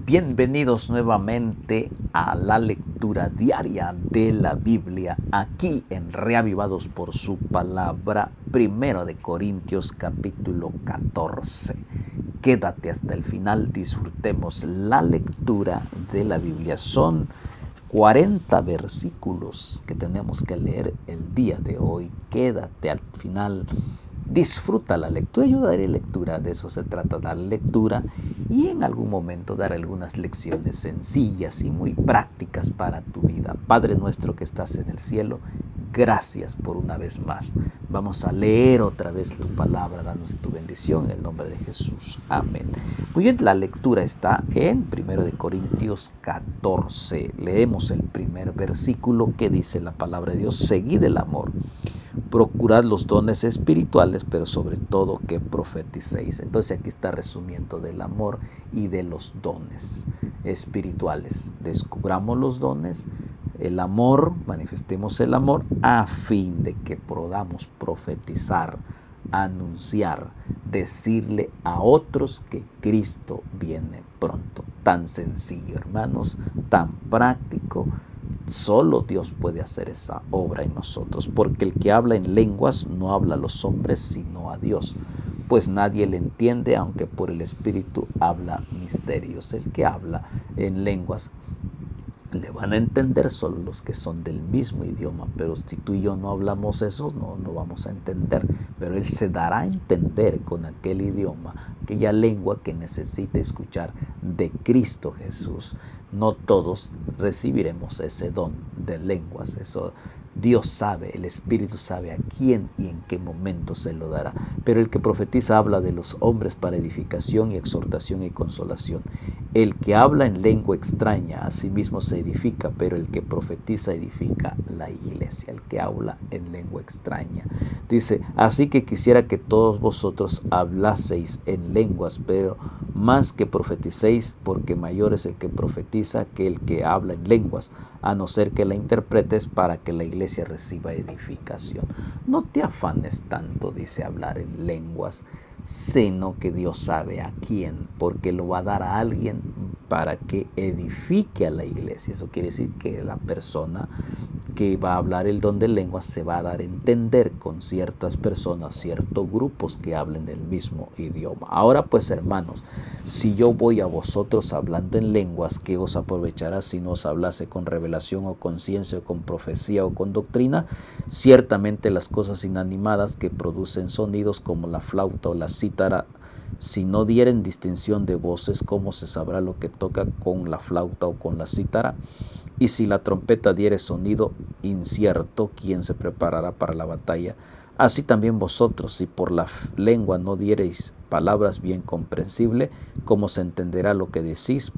Bienvenidos nuevamente a la lectura diaria de la Biblia aquí en Reavivados por su palabra, 1 Corintios capítulo 14. Quédate hasta el final, disfrutemos la lectura de la Biblia. Son 40 versículos que tenemos que leer el día de hoy. Quédate al final. Disfruta la lectura, yo daré lectura, de eso se trata, dar lectura y en algún momento dar algunas lecciones sencillas y muy prácticas para tu vida. Padre nuestro que estás en el cielo, gracias por una vez más. Vamos a leer otra vez tu palabra, danos tu bendición en el nombre de Jesús. Amén. Muy bien, la lectura está en 1 Corintios 14. Leemos el primer versículo que dice la palabra de Dios: seguid el amor. Procurad los dones espirituales, pero sobre todo que profeticéis. Entonces aquí está resumiendo del amor y de los dones espirituales. Descubramos los dones, el amor, manifestemos el amor a fin de que podamos profetizar, anunciar, decirle a otros que Cristo viene pronto. Tan sencillo, hermanos, tan práctico. Solo Dios puede hacer esa obra en nosotros, porque el que habla en lenguas no habla a los hombres, sino a Dios, pues nadie le entiende, aunque por el Espíritu habla misterios. El que habla en lenguas le van a entender solo los que son del mismo idioma, pero si tú y yo no hablamos eso, no vamos a entender, pero Él se dará a entender con aquel idioma, aquella lengua que necesite escuchar de Cristo Jesús. No todos recibiremos ese don de lenguas, eso Dios sabe, el Espíritu sabe a quién y en qué momento se lo dará. Pero el que profetiza habla de los hombres para edificación y exhortación y consolación. El que habla en lengua extraña a sí mismo se edifica, pero el que profetiza edifica la iglesia. El que habla en lengua extraña. Dice, así que quisiera que todos vosotros hablaseis en lenguas, pero más que profeticéis, porque mayor es el que profetiza que el que habla en lenguas, a no ser que la interpretes para que la iglesia reciba edificación. No te afanes tanto, dice, hablar en lenguas, sino que Dios sabe a quién, porque lo va a dar a alguien para que edifique a la iglesia. Eso quiere decir que la persona que va a hablar el don de lenguas se va a dar a entender con ciertas personas, ciertos grupos que hablen el mismo idioma. Ahora pues, hermanos, si yo voy a vosotros hablando en lenguas, ¿qué os aprovechará si no os hablase con revelación o con ciencia o con profecía o con doctrina? Ciertamente las cosas inanimadas que producen sonidos como la flauta o la cítara, si no dieren distinción de voces, ¿cómo se sabrá lo que toca con la flauta o con la cítara? Y si la trompeta diere sonido incierto, ¿quién se preparará para la batalla? Así también vosotros, si por la lengua no diereis palabras bien comprensibles, ¿cómo se entenderá lo que decís?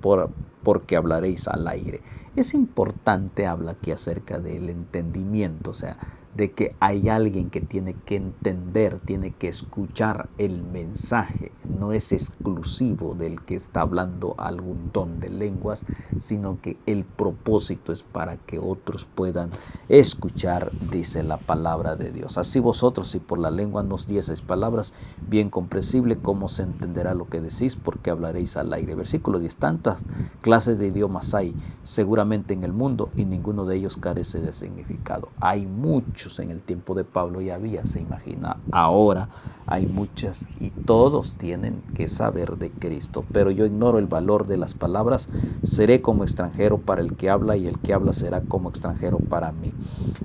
Porque hablaréis al aire. Es importante, habla aquí acerca del entendimiento, o sea, de que hay alguien que tiene que entender, tiene que escuchar el mensaje. No es exclusivo del que está hablando algún don de lenguas, sino que el propósito es para que otros puedan escuchar, dice la palabra de Dios. Así vosotros, si por la lengua nos dieseis palabras bien comprensibles, ¿cómo se entenderá lo que decís? Porque hablaréis al aire. Versículo 10. Tantas clases de idiomas hay seguramente en el mundo y ninguno de ellos carece de significado. Hay muchos en el tiempo de Pablo, ya había, se imagina, ahora hay muchas y todos tienen que saber de Cristo. Pero yo ignoro el valor de las palabras, seré como extranjero para el que habla y el que habla será como extranjero para mí.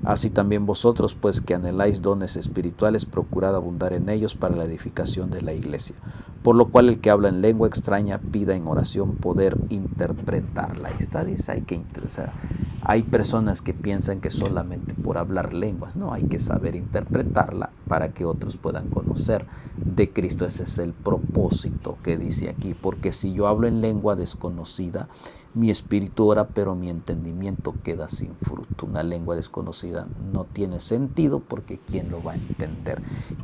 Así también vosotros, pues que anheláis dones espirituales, procurad abundar en ellos para la edificación de la iglesia. Por lo cual el que habla en lengua extraña pida en oración poder interpretarla. Ahí está, dice, hay que interesar. Hay personas que piensan que solamente por hablar lenguas, no, hay que saber interpretarla para que otros puedan conocer de Cristo. Ese es el propósito que dice aquí, porque si yo hablo en lengua desconocida, mi espíritu ora, pero mi entendimiento queda sin fruto. Una lengua desconocida no tiene sentido, porque ¿quién lo va a entender?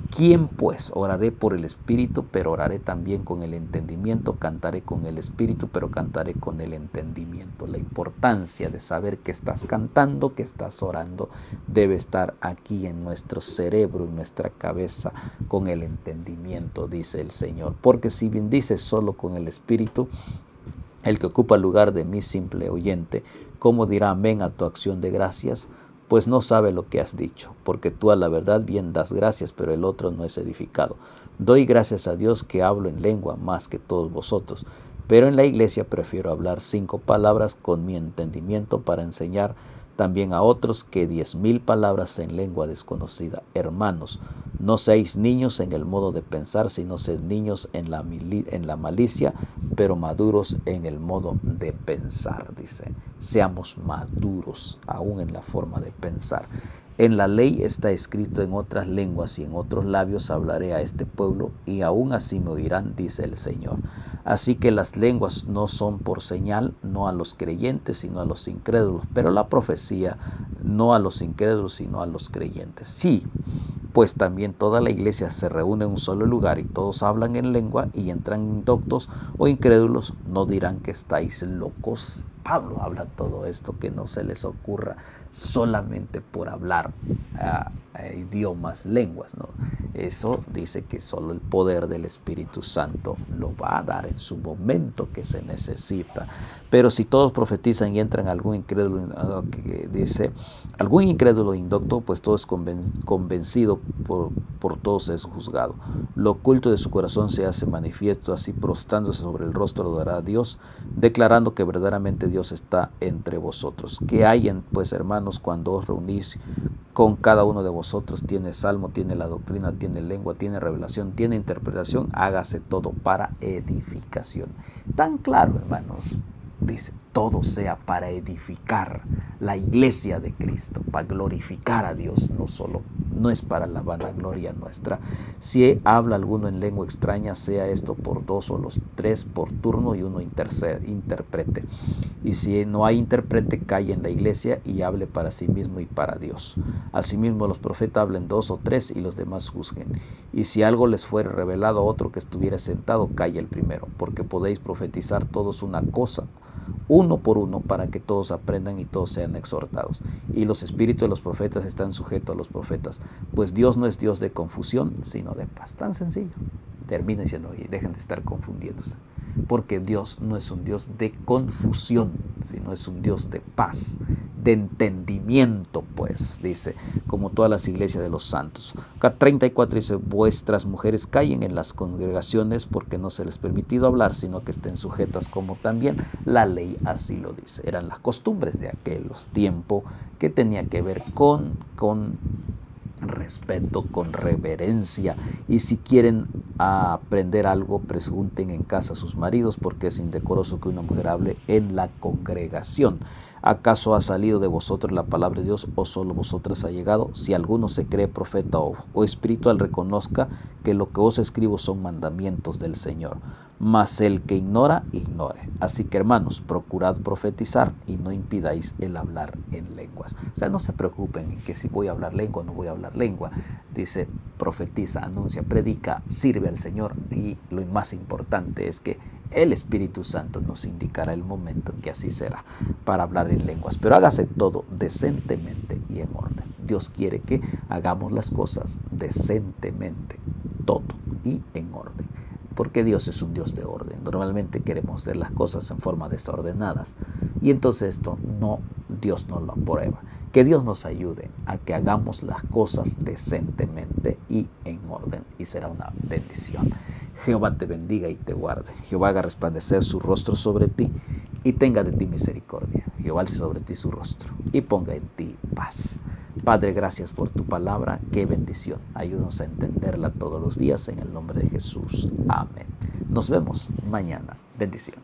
¿Quién pues? Oraré por el espíritu, pero oraré también con el entendimiento. Cantaré con el espíritu, pero cantaré con el entendimiento. La importancia de saber que estás cantando, que estás orando, debe estar aquí en nuestro cerebro, en nuestra cabeza, con el entendimiento, dice el Señor. Porque si bendices solo con el espíritu, El que ocupa el lugar de mi simple oyente, ¿cómo dirá amén a tu acción de gracias? Pues no sabe lo que has dicho, porque tú a la verdad bien das gracias, pero el otro no es edificado. Doy gracias a Dios que hablo en lengua más que todos vosotros, pero en la iglesia prefiero hablar 5 palabras con mi entendimiento para enseñar también a otros que 10,000 palabras en lengua desconocida. Hermanos, no seáis niños en el modo de pensar, sino sed niños en la malicia, pero maduros en el modo de pensar, dice. Seamos maduros aún en la forma de pensar. En la ley está escrito: en otras lenguas y en otros labios hablaré a este pueblo, y aún así me oirán, dice el Señor. Así que las lenguas no son por señal, no a los creyentes, sino a los incrédulos, pero la profecía no a los incrédulos, sino a los creyentes. Sí, pues también toda la iglesia se reúne en un solo lugar y todos hablan en lengua y entran indoctos o incrédulos, no dirán que estáis locos. Pablo habla todo esto, que no se les ocurra solamente por hablar idiomas, lenguas, ¿no? Eso dice que solo el poder del Espíritu Santo lo va a dar en su momento que se necesita. Pero si todos profetizan y entran algún incrédulo, dice, algún incrédulo indocto, pues todo es convencido, por todos es juzgado. Lo oculto de su corazón se hace manifiesto, así prostrándose sobre el rostro adorará a Dios, declarando que verdaderamente Dios está entre vosotros. ¿Qué hay, pues, hermanos, cuando os reunís con cada uno de vosotros? Tiene salmo, tiene la doctrina, tiene lengua, tiene revelación, tiene interpretación, hágase todo para edificación. Tan claro, hermanos, dice, todo sea para edificar la iglesia de Cristo, para glorificar a Dios, no es para la vanagloria nuestra. Si habla alguno en lengua extraña, sea esto por 2 o los 3 por turno y uno interprete. Y si no hay intérprete, calle en la iglesia y hable para sí mismo y para Dios. Asimismo los profetas hablen 2 o 3 y los demás juzguen. Y si algo les fuere revelado a otro que estuviera sentado, calle el primero, porque podéis profetizar todos una cosa, uno por uno, para que todos aprendan y todos sean exhortados. Y los espíritus de los profetas están sujetos a los profetas, pues Dios no es Dios de confusión, sino de paz. Tan sencillo. Termina diciendo, y dejen de estar confundiéndose, porque Dios no es un Dios de confusión, sino es un Dios de paz, de entendimiento, pues, dice, como todas las iglesias de los santos. Acá 34 dice, vuestras mujeres callen en las congregaciones, porque no se les ha permitido hablar, sino que estén sujetas, como también la ley así lo dice. Eran las costumbres de aquellos tiempos que tenía que ver con respeto, con reverencia. Y si quieren aprender algo, pregunten en casa a sus maridos, porque es indecoroso que una mujer hable en la congregación. ¿Acaso ha salido de vosotros la palabra de Dios, o solo vosotras ha llegado? Si alguno se cree profeta o espiritual, reconozca que lo que os escribo son mandamientos del Señor. Mas el que ignora, ignore. Así que, hermanos, procurad profetizar y no impidáis el hablar en lenguas. O sea, no se preocupen en que si voy a hablar lengua o no voy a hablar lengua. Dice, profetiza, anuncia, predica, sirve al Señor. Y lo más importante es que el Espíritu Santo nos indicará el momento en que así será para hablar en lenguas. Pero hágase todo decentemente y en orden. Dios quiere que hagamos las cosas decentemente, todo y en orden. Porque Dios es un Dios de orden. Normalmente queremos hacer las cosas en forma desordenadas. Y entonces esto Dios no lo aprueba. Que Dios nos ayude a que hagamos las cosas decentemente y en orden. Y será una bendición. Jehová te bendiga y te guarde. Jehová haga resplandecer su rostro sobre ti y tenga de ti misericordia. Jehová alce sobre ti su rostro y ponga en ti paz. Padre, gracias por tu palabra. Qué bendición. Ayúdanos a entenderla todos los días en el nombre de Jesús. Amén. Nos vemos mañana. Bendiciones.